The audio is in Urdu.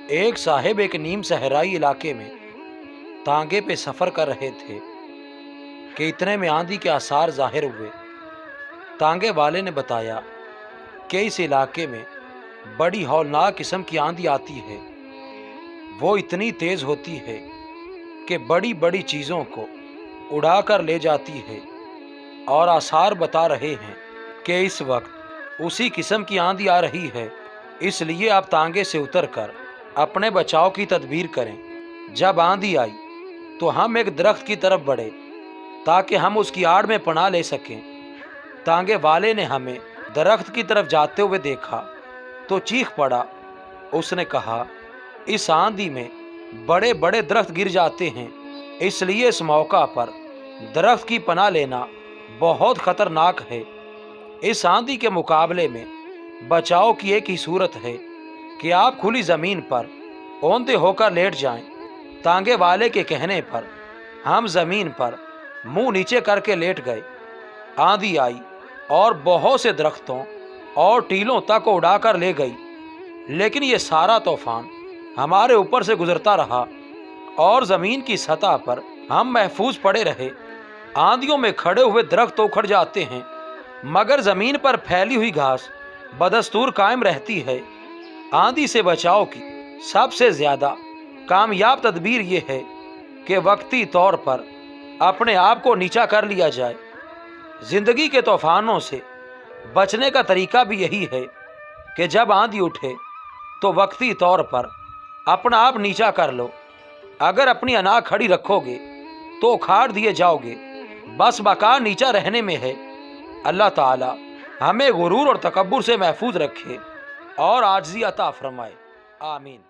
ایک صاحب ایک نیم صحرائی علاقے میں تانگے پہ سفر کر رہے تھے کہ اتنے میں آندھی کے آثار ظاہر ہوئے۔ تانگے والے نے بتایا کہ اس علاقے میں بڑی ہولناک قسم کی آندھی آتی ہے۔ وہ اتنی تیز ہوتی ہے کہ بڑی بڑی چیزوں کو اڑا کر لے جاتی ہے، اور آثار بتا رہے ہیں کہ اس وقت اسی قسم کی آندھی آ رہی ہے۔ اس لیے آپ تانگے سے اتر کر اپنے بچاؤ کی تدبیر کریں۔ جب آندھی آئی تو ہم ایک درخت کی طرف بڑھے تاکہ ہم اس کی آڑ میں پناہ لے سکیں۔ تانگے والے نے ہمیں درخت کی طرف جاتے ہوئے دیکھا تو چیخ پڑا۔ اس نے کہا، اس آندھی میں بڑے بڑے درخت گر جاتے ہیں، اس لیے اس موقع پر درخت کی پناہ لینا بہت خطرناک ہے۔ اس آندھی کے مقابلے میں بچاؤ کی ایک ہی صورت ہے کہ آپ کھلی زمین پر اوندے ہو کر لیٹ جائیں۔ تانگے والے کے کہنے پر ہم زمین پر منہ نیچے کر کے لیٹ گئے۔ آندھی آئی اور بہت سے درختوں اور ٹیلوں تک کو اڑا کر لے گئی، لیکن یہ سارا طوفان ہمارے اوپر سے گزرتا رہا اور زمین کی سطح پر ہم محفوظ پڑے رہے۔ آندھیوں میں کھڑے ہوئے درخت تو اکھڑ جاتے ہیں، مگر زمین پر پھیلی ہوئی گھاس بدستور قائم رہتی ہے۔ آندھی سے بچاؤ کی سب سے زیادہ کامیاب تدبیر یہ ہے کہ وقتی طور پر اپنے آپ کو نیچا کر لیا جائے۔ زندگی کے طوفانوں سے بچنے کا طریقہ بھی یہی ہے کہ جب آندھی اٹھے تو وقتی طور پر اپنا آپ نیچا کر لو۔ اگر اپنی انا کھڑی رکھو گے تو اکھاڑ دیے جاؤ گے۔ بس بقا نیچا رہنے میں ہے۔ اللہ تعالی ہمیں غرور اور تکبر سے محفوظ رکھے اور عاجزی عطا فرمائے، آمین۔